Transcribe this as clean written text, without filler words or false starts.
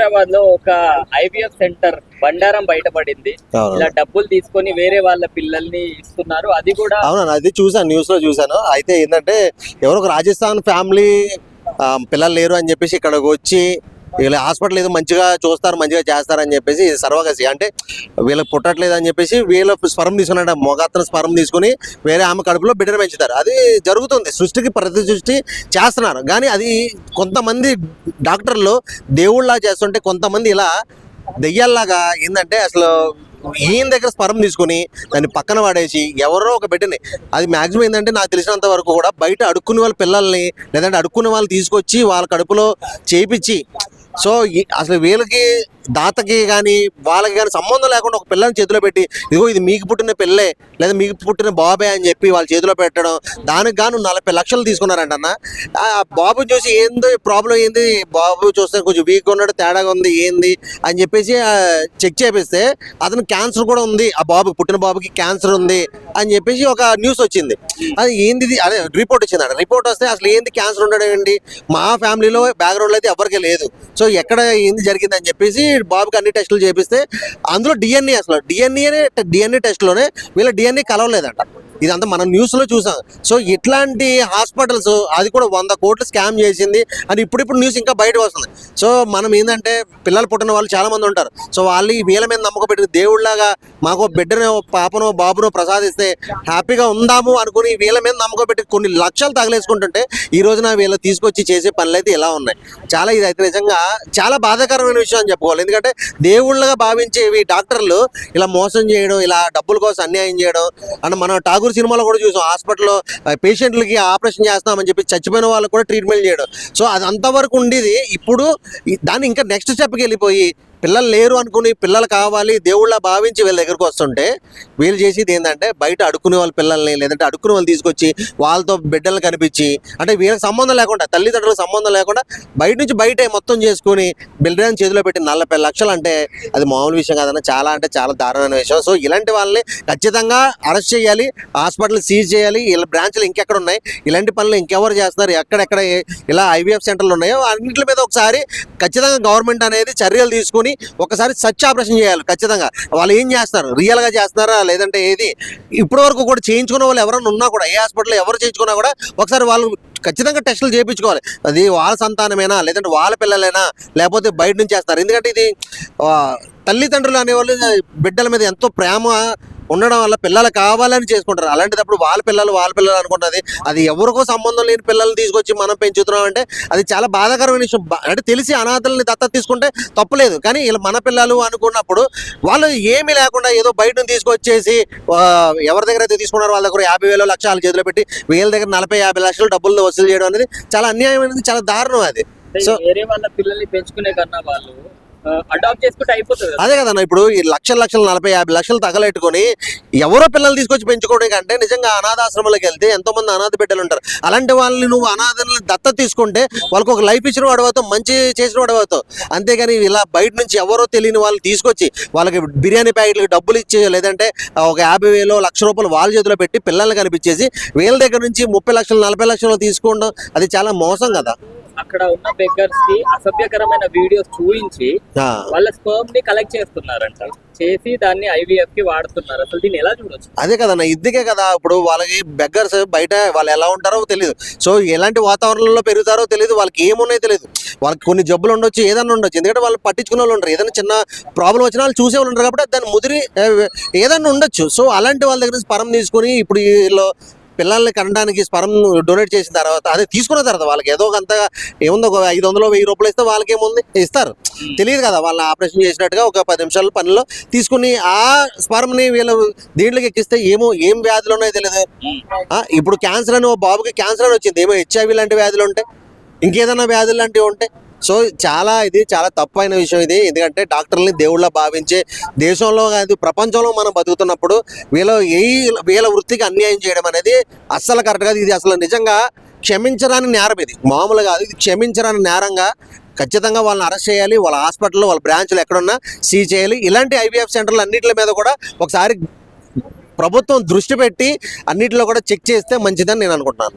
సికింద్రాబాద్ లో ఒక IVF centre బండారం బయటపడింది. ఇలా డబ్బులు తీసుకొని వేరే వాళ్ళ పిల్లల్ని ఇస్తున్నారు. అది కూడా అవునా, అది చూసాను, న్యూస్ లో చూసాను. అయితే ఏంటంటే ఎవరో ఒక రాజస్థాన్ ఫ్యామిలీ పిల్లలు లేరు అని చెప్పేసి ఇక్కడికి వచ్చి వీళ్ళ హాస్పిటల్ ఏదో మంచిగా చూస్తారు, మంచిగా చేస్తారని చెప్పేసి సర్వగసి అంటే వీళ్ళకి పుట్టట్లేదు అని చెప్పేసి వీళ్ళ స్పరం తీసుకున్నాడు, మొగత్తన స్పరం తీసుకుని వేరే ఆమె కడుపులో బిడ్డను పెంచుతారు. అది జరుగుతుంది, సృష్టికి ప్రతి సృష్టి చేస్తున్నారు. కానీ అది కొంతమంది డాక్టర్లు దేవుళ్ళలా చేస్తుంటే కొంతమంది ఇలా దెయ్యాల్లాగా ఏంటంటే అసలు ఈయన దగ్గర స్పరం తీసుకుని దాన్ని పక్కన పడేసి ఎవరో ఒక బిడ్డని, అది మాక్సిమం ఏంటంటే నాకు తెలిసినంత వరకు కూడా బయట అడుక్కునే వాళ్ళ పిల్లల్ని లేదంటే అడుక్కునే వాళ్ళు తీసుకొచ్చి వాళ్ళ కడుపులో చేపించి, సో అసలు వీళ్ళకి దాతకి కానీ వాళ్ళకి కానీ సంబంధం లేకుండా ఒక పిల్లని చేతిలో పెట్టి ఇదిగో ఇది మీకు పుట్టిన పిల్లే లేదా మీకు పుట్టిన బాబే అని చెప్పి వాళ్ళ చేతిలో పెట్టడం, దానికి గాను 40 లక్షలు తీసుకున్నారంట అన్న. ఆ బాబు చూసి ఏందో ప్రాబ్లం ఏంది, బాబు చూస్తే కొంచెం వీక్ ఉన్నాడు, తేడాగా ఉంది ఏంది అని చెప్పేసి చెక్ చేపిస్తే అతను క్యాన్సర్ కూడా ఉంది, ఆ బాబు పుట్టిన బాబుకి క్యాన్సర్ ఉంది అని చెప్పేసి ఒక న్యూస్ వచ్చింది. అది ఏంది, అదే రిపోర్ట్ వచ్చిందంట. రిపోర్ట్ వస్తే అసలు ఏంది క్యాన్సర్ ఉండడం, మా ఫ్యామిలీలో బ్యాక్గ్రౌండ్లో అయితే ఎవరికి లేదు, సో ఎక్కడ ఏంది జరిగింది అని చెప్పేసి బాబుకి అన్ని టెస్టులు చేపిస్తే అందులో డిఎన్ఏ, అసలు డిఎన్ఏ టెస్ట్లోనే వీళ్ళ డిఎన్ఏ కలవలేదంట. ఇదంతా మనం న్యూస్లో చూసాం. సో ఇట్లాంటి హాస్పిటల్స్ అది కూడా 100 కోట్లు స్కామ్ చేసింది అని ఇప్పుడు న్యూస్ ఇంకా బయటకు వస్తుంది. సో మనం ఏంటంటే పిల్లలు పుట్టిన వాళ్ళు చాలా మంది ఉంటారు, సో వాళ్ళు వీళ్ళ మీద నమ్మకం పెట్టి దేవుళ్ళలాగా మాకు బిడ్డను పాపనో బాబునో ప్రసాదిస్తే హ్యాపీగా ఉందాము అనుకుని వీళ్ళ మీద నమ్మకం పెట్టి కొన్ని లక్షలు తగలేసుకుంటుంటే ఈ రోజున వీళ్ళు తీసుకొచ్చి చేసే పనులు అయితే ఇలా ఉన్నాయి. చాలా ఇదైతే నిజంగా చాలా బాధాకరమైన విషయం అని చెప్పుకోవాలి. ఎందుకంటే దేవుళ్ళగా భావించేవి డాక్టర్లు ఇలా మోసం చేయడం, ఇలా డబ్బుల కోసం అన్యాయం చేయడం. అండ్ మనం ఠాగూర్ సినిమాలో కూడా చూసాం, హాస్పిటల్లో పేషెంట్లకి ఆపరేషన్ చేస్తామని చెప్పి చచ్చిపోయిన వాళ్ళకి కూడా ట్రీట్మెంట్ చేయడం. సో అది అంతవరకు ఉండేది. ఇప్పుడు దాన్ని ఇంకా నెక్స్ట్ స్టెప్కి వెళ్ళిపోయి పిల్లలు లేరు అనుకుని పిల్లలు కావాలి దేవుళ్ళ భావించి వీళ్ళ దగ్గరకు వస్తుంటే వీళ్ళు చేసేది ఏంటంటే బయట అడుక్కునే వాళ్ళ పిల్లల్ని లేదంటే అడుక్కునే వాళ్ళు తీసుకొచ్చి వాళ్ళతో బిడ్డలు కనిపించి, అంటే వీళ్ళకి సంబంధం లేకుండా తల్లిదండ్రులకు సంబంధం లేకుండా బయట నుంచి బయటే మొత్తం చేసుకుని బిల్డర్ని చేతిలో పెట్టి 40 లక్షలు అంటే అది మామూలు విషయం కాదన్న, చాలా అంటే చాలా దారుణమైన విషయం. సో ఇలాంటి వాళ్ళని ఖచ్చితంగా అరెస్ట్ చేయాలి, హాస్పిటల్ సీజ్ చేయాలి. వీళ్ళ బ్రాంచ్లు ఇంకెక్కడ ఉన్నాయి, ఇలాంటి పనులు ఇంకెవరు చేస్తున్నారు, ఎక్కడెక్కడ ఇలా ఐవీఎఫ్ సెంటర్లు ఉన్నాయో అన్నింటి మీద ఒకసారి ఖచ్చితంగా గవర్నమెంట్ అనేది చర్యలు తీసుకుని ఒకసారి సర్చ్ ఆపరేషన్ చేయాలి. ఖచ్చితంగా వాళ్ళు ఏం చేస్తున్నారు, రియల్గా చేస్తున్నారా లేదంటే ఏది, ఇప్పటి వరకు కూడా చేయించుకున్న వాళ్ళు ఎవరైనా ఉన్నా కూడా ఏ హాస్పిటల్లో ఎవరు చేయించుకున్నా కూడా ఒకసారి వాళ్ళు ఖచ్చితంగా టెస్టులు చేయించుకోవాలి. అది వాళ్ళ సంతానమేనా లేదంటే వాళ్ళ పిల్లలేనా లేకపోతే బయట నుంచి చేస్తారు. ఎందుకంటే ఇది తల్లిదండ్రులు అనేవాళ్ళు బిడ్డల మీద ఎంతో ప్రేమ ఉండడం వల్ల పిల్లలు కావాలని చేసుకుంటారు. అలాంటిదప్పుడు వాళ్ళ పిల్లలు అనుకుంటుంది, అది ఎవరికో సంబంధం లేని పిల్లల్ని తీసుకొచ్చి మనం పెంచుతున్నాం అంటే అది చాలా బాధాకరమైన విషయం. అంటే తెలిసి అనాథల్ని దత్తత తీసుకుంటే తప్పలేదు, కానీ ఇలా మన పిల్లలు అనుకున్నప్పుడు వాళ్ళు ఏమీ లేకుండా ఏదో బయట తీసుకొచ్చేసి ఎవరి దగ్గర అయితే తీసుకున్నారో వాళ్ళ దగ్గర 50,000 లక్షలు చేతిలో పెట్టి వీళ్ళ దగ్గర 40-50 లక్షలు డబ్బులు వసూలు చేయడం అనేది చాలా అన్యాయమైనది, చాలా దారుణం అది. సో వేరే వాళ్ళ పిల్లల్ని పెంచుకునే కన్నా వాళ్ళు అడాప్ట్ చేసుకుంటే అయిపోతుంది. అదే కదన్న, ఇప్పుడు ఈ లక్షలు 40-50 లక్షలు తగలెట్టుకొని ఎవరో పిల్లలు తీసుకొచ్చి పెంచుకోవడం కంటే నిజంగా అనాథాశ్రమాలకు వెళ్తే ఎంతో మంది అనాథ బిడ్డలు ఉంటారు. అలాంటి వాళ్ళని నువ్వు అనాథని దత్తత తీసుకుంటే వాళ్ళకి ఒక లైఫ్ ఇచ్చిన వాడు అవుతావు, మంచి చేసిన వాడు అవుతావు. అంతేగాని ఇలా బయట నుంచి ఎవరో తెలియని వాళ్ళు తీసుకొచ్చి వాళ్ళకి బిర్యానీ ప్యాకెట్లకు డబ్బులు ఇచ్చి లేదంటే ఒక 50,000 1,00,000 రూపాయలు వాళ్ళ చేతిలో పెట్టి పిల్లల్ని కనిపించేసి వీళ్ళ దగ్గర నుంచి 30 లక్షలు 40 లక్షలు తీసుకోవడం అది చాలా మోసం కదా. అక్కడ ఉన్న బెగ్గర్స్ కి అసభ్యకరమైన వీడియోస్ చూపించి వాళ్ళ స్పర్మ్ ని కలెక్ట్ చేస్తున్నారంట, చేసి దాన్ని ఐవీఎఫ్ కి వాడుతున్నారు. అసలు దీన్ని ఎలా చూడొచ్చు? అదే కదన్న, ఇదికే కదా ఇప్పుడు వాళ్ళకి బెగ్గర్స్ బయట వాళ్ళు ఎలా ఉంటారో తెలియదు, సో ఎలాంటి వాతావరణంలో పెరుగుతారో తెలియదు, వాళ్ళకి ఏమున్నాయో తెలియదు, వాళ్ళకి కొన్ని జబ్బులు ఉండొచ్చు, ఏదైనా ఉండొచ్చు. ఎందుకంటే వాళ్ళు పట్టించుకునే వాళ్ళు ఉంటారు, ఏదైనా చిన్న ప్రాబ్లం వచ్చినా వాళ్ళు చూసే వాళ్ళు ఉంటారు కాబట్టి దాన్ని ముదిరి ఏదైనా ఉండొచ్చు. సో అలాంటి వాళ్ళ దగ్గర స్పరం తీసుకుని ఇప్పుడు వీళ్ళు పిల్లల్ని కనడానికి స్పరం డొనేట్ చేసిన తర్వాత అదే తీసుకున్న తర్వాత వాళ్ళకి ఏదో అంతగా ఏముందో ఒక 500-1000 రూపాయలు ఇస్తే వాళ్ళకి ఏముంది ఇస్తారు, తెలియదు కదా. వాళ్ళని ఆపరేషన్ చేసినట్టుగా ఒక 10 నిమిషాల పనిలో తీసుకుని ఆ స్పరంని వీళ్ళు దీంట్లోకి ఎక్కిస్తే ఏం వ్యాధులు ఉన్నాయో తెలియదు. ఇప్పుడు క్యాన్సర్ అని బాబుకి క్యాన్సర్ అని వచ్చింది, ఏమో హెచ్ఐవి లాంటి వ్యాధులు ఉంటాయి, ఇంకేదైనా వ్యాధులు లాంటివి ఉంటాయి. సో ఇది చాలా తప్పు అయిన విషయం ఇది. ఎందుకంటే డాక్టర్ని దేవుళ్ళ భావించే దేశంలో కాదు ప్రపంచంలో మనం బతుకుతున్నప్పుడు వీళ్ళ వృత్తికి అన్యాయం చేయడం అనేది అస్సలు కరెక్ట్ కాదు. ఇది అసలు నిజంగా క్షమించరాని నేరం, ఇది మామూలుగా కాదు, ఇది క్షమించరాని నేరంగా ఖచ్చితంగా వాళ్ళని అరెస్ట్ చేయాలి. వాళ్ళ హాస్పిటల్లో వాళ్ళ బ్రాంచ్లు ఎక్కడున్నా సీజ్ చేయాలి. ఇలాంటి ఐవీఎఫ్ సెంటర్లు అన్నింటి మీద కూడా ఒకసారి ప్రభుత్వం దృష్టి పెట్టి అన్నింటిలో కూడా చెక్ చేస్తే మంచిదని నేను అనుకుంటున్నాను.